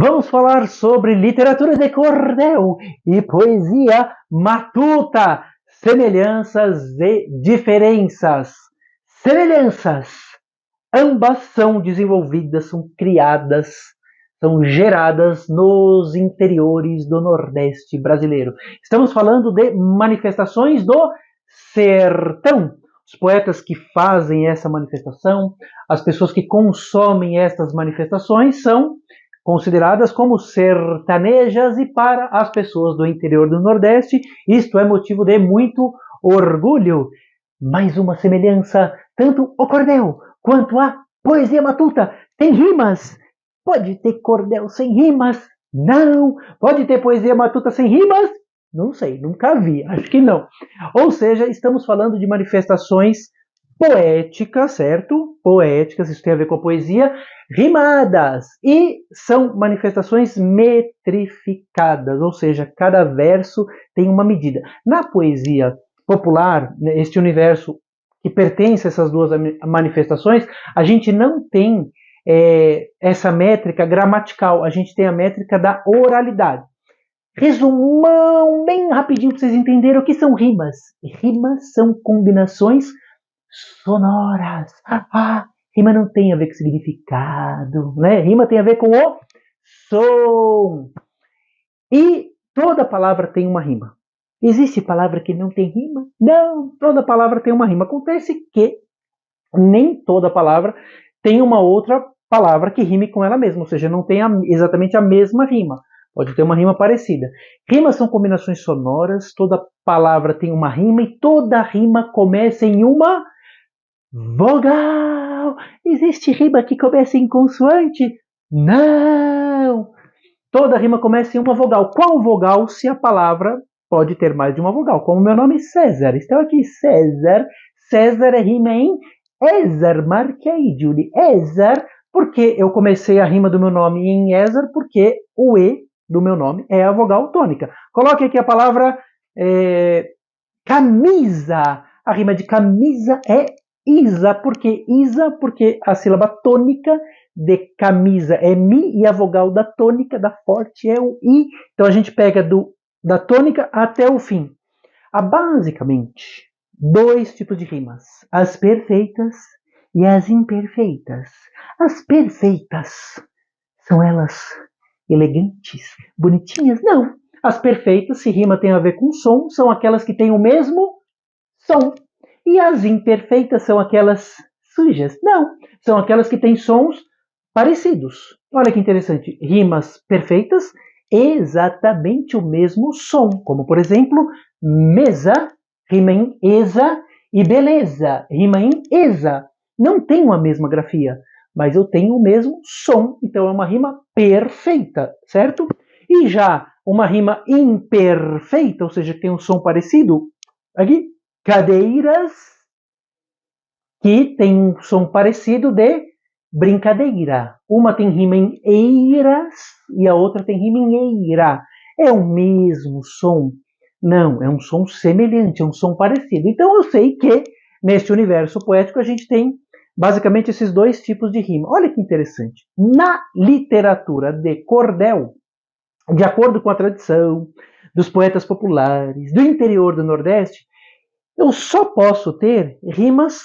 Vamos falar sobre literatura de cordel e poesia matuta, semelhanças e diferenças. Semelhanças. Ambas são desenvolvidas, são criadas, são geradas nos interiores do Nordeste brasileiro. Estamos falando de manifestações do sertão. Os poetas que fazem essa manifestação, as pessoas que consomem estas manifestações são consideradas como sertanejas, e para as pessoas do interior do Nordeste, isto é motivo de muito orgulho. Mais uma semelhança, tanto o cordel quanto a poesia matuta tem rimas. Pode ter cordel sem rimas? Não. Pode ter poesia matuta sem rimas? Não sei, nunca vi, acho que não. Ou seja, estamos falando de manifestações poéticas, certo? Poéticas, isso tem a ver com a poesia, rimadas. E são manifestações metrificadas, ou seja, cada verso tem uma medida. Na poesia popular, este universo que pertence a essas duas manifestações, a gente não tem essa métrica gramatical, a gente tem a métrica da oralidade. Resumão bem rapidinho para vocês entenderem o que são rimas. Rimas são combinações sonoras. Rima não tem a ver com significado, né? Rima tem a ver com o som. E toda palavra tem uma rima. Existe palavra que não tem rima? Não, toda palavra tem uma rima. Acontece que nem toda palavra tem uma outra palavra que rime com ela mesma, ou seja, não tem exatamente a mesma rima. Pode ter uma rima parecida. Rimas são combinações sonoras, toda palavra tem uma rima e toda rima começa em uma vogal. Existe rima que começa em consoante? Não! Toda rima começa em uma vogal. Qual vogal se a palavra pode ter mais de uma vogal? Como meu nome é César. Estou aqui, César. César é rima em Ézer. Marque aí, Julie. Ézer, porque eu comecei a rima do meu nome em Ézer, porque o E do meu nome é a vogal tônica. Coloque aqui a palavra camisa. A rima de camisa é isa. Por que isa? Porque a sílaba tônica de camisa é mi e a vogal da tônica, da forte, é o i. Então a gente pega da tônica até o fim. Há basicamente dois tipos de rimas: as perfeitas e as imperfeitas. As perfeitas são elas elegantes, bonitinhas? Não. As perfeitas, se rima tem a ver com som, são aquelas que têm o mesmo som. E as imperfeitas são aquelas sujas? Não. São aquelas que têm sons parecidos. Olha que interessante. Rimas perfeitas, exatamente o mesmo som. Como, por exemplo, mesa rima em esa e beleza rima em esa. Não tem a mesma grafia, mas eu tenho o mesmo som. Então é uma rima perfeita, certo? E já uma rima imperfeita, ou seja, que tem um som parecido, aqui, cadeiras, que tem um som parecido de brincadeira. Uma tem rima em eiras e a outra tem rima em eira. É o mesmo som? Não, é um som semelhante, é um som parecido. Então eu sei que neste universo poético a gente tem basicamente esses dois tipos de rima. Olha que interessante. Na literatura de cordel, de acordo com a tradição dos poetas populares do interior do Nordeste, eu só posso ter rimas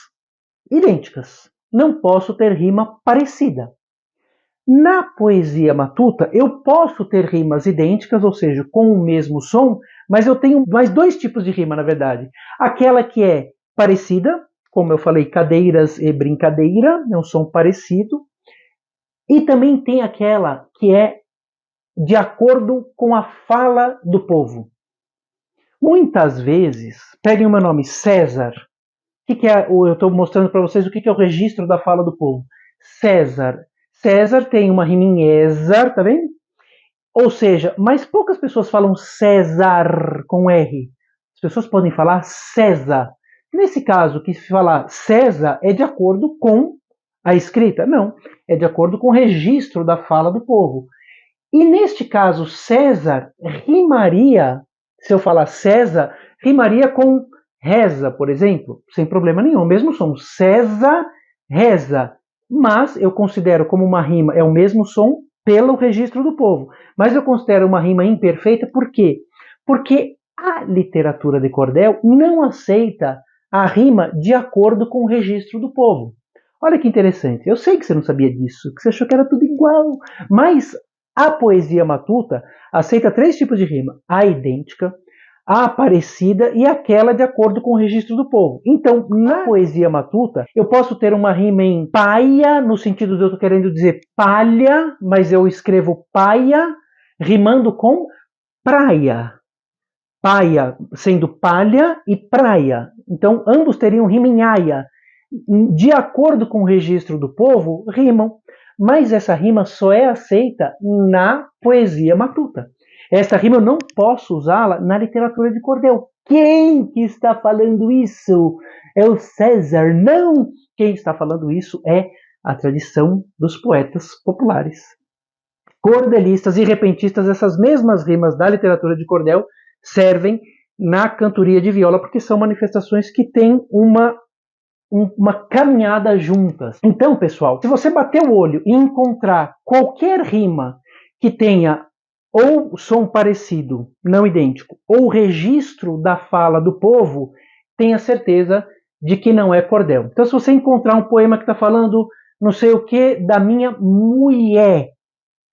idênticas. Não posso ter rima parecida. Na poesia matuta, eu posso ter rimas idênticas, ou seja, com o mesmo som, mas eu tenho mais dois tipos de rima, na verdade. Aquela que é parecida, como eu falei, cadeiras e brincadeira, é um som parecido. E também tem aquela que é de acordo com a fala do povo. Muitas vezes, peguem o meu nome, César. O que é? Eu estou mostrando para vocês o que é o registro da fala do povo. César. César tem uma rima em Ézar, tá vendo? Ou seja, mas poucas pessoas falam César com R. As pessoas podem falar César. Nesse caso, que se falar César é de acordo com a escrita? Não, é de acordo com o registro da fala do povo. E neste caso, César rimaria, se eu falar César, rimaria com reza, por exemplo, sem problema nenhum, mesmo som, César reza. Mas eu considero como uma rima, é o mesmo som, pelo registro do povo. Mas eu considero uma rima imperfeita por quê? Porque a literatura de cordel não aceita a rima de acordo com o registro do povo. Olha que interessante. Eu sei que você não sabia disso, que você achou que era tudo igual, mas a poesia matuta aceita 3 tipos de rima: a idêntica, a parecida e aquela de acordo com o registro do povo. Então, na poesia matuta, eu posso ter uma rima em paia, no sentido de eu estou querendo dizer palha, mas eu escrevo paia, rimando com praia. Paia sendo palha e praia. Então, ambos teriam rima em aia. De acordo com o registro do povo, rimam. Mas essa rima só é aceita na poesia matuta. Essa rima eu não posso usá-la na literatura de cordel. Quem que está falando isso? É o César? Não! Quem está falando isso é a tradição dos poetas populares. Cordelistas e repentistas, essas mesmas rimas da literatura de cordel servem na cantoria de viola, porque são manifestações que têm uma caminhada juntas. Então, pessoal, se você bater o olho e encontrar qualquer rima que tenha ou som parecido, não idêntico, ou registro da fala do povo, tenha certeza de que não é cordel. Então, se você encontrar um poema que está falando não sei o que da minha mulher,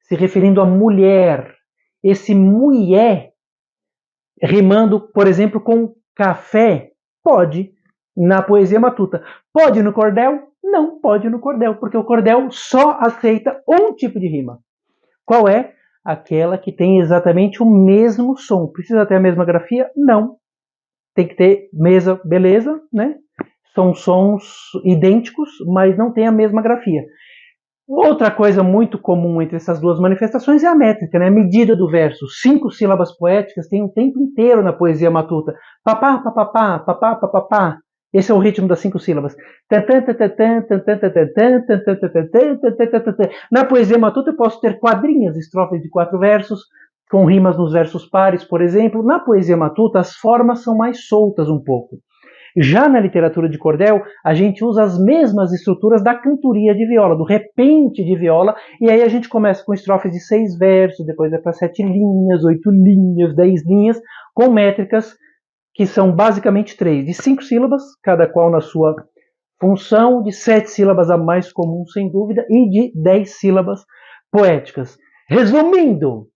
se referindo a mulher, esse mulher rimando, por exemplo, com café, pode na poesia matuta. Pode no cordel? Não pode no cordel, porque o cordel só aceita um tipo de rima. Qual é? Aquela que tem exatamente o mesmo som. Precisa ter a mesma grafia? Não. Tem que ter mesa, beleza, né? São sons idênticos, mas não tem a mesma grafia. Outra coisa muito comum entre essas duas manifestações é a métrica, né? A medida do verso. 5 sílabas poéticas tem um tempo inteiro na poesia matuta. Papá, papapá, papá, papapá. Esse é o ritmo das 5 sílabas. Na poesia matuta eu posso ter quadrinhas, estrofes de 4 versos, com rimas nos versos pares, por exemplo. Na poesia matuta as formas são mais soltas um pouco. Já na literatura de cordel, a gente usa as mesmas estruturas da cantoria de viola, do repente de viola, e aí a gente começa com estrofes de 6 versos, depois vai para 7 linhas, 8 linhas, 10 linhas, com métricas que são basicamente 3, de 5 sílabas, cada qual na sua função, de 7 sílabas a mais comum, sem dúvida, e de 10 sílabas poéticas. Resumindo,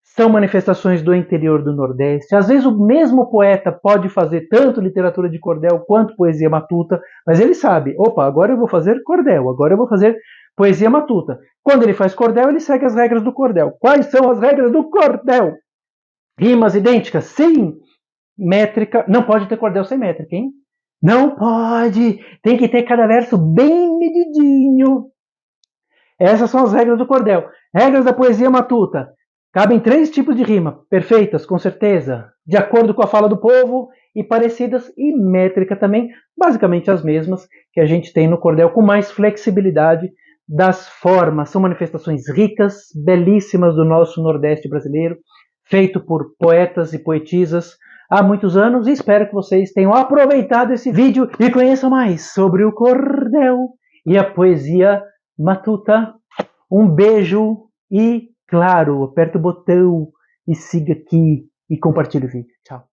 são manifestações do interior do Nordeste. Às vezes o mesmo poeta pode fazer tanto literatura de cordel quanto poesia matuta, mas ele sabe, opa, agora eu vou fazer cordel, agora eu vou fazer poesia matuta. Quando ele faz cordel, ele segue as regras do cordel. Quais são as regras do cordel? Rimas idênticas? Sim. Métrica, não pode ter cordel sem métrica, hein? Não pode! Tem que ter cada verso bem medidinho. Essas são as regras do cordel. Regras da poesia matuta. Cabem 3 tipos de rima, perfeitas, com certeza, de acordo com a fala do povo, e parecidas, e métrica também, basicamente as mesmas que a gente tem no cordel, com mais flexibilidade das formas. São manifestações ricas, belíssimas do nosso Nordeste brasileiro, feito por poetas e poetisas há muitos anos, e espero que vocês tenham aproveitado esse vídeo e conheçam mais sobre o cordel e a poesia matuta. Um beijo e, claro, aperta o botão e siga aqui e compartilhe o vídeo. Tchau.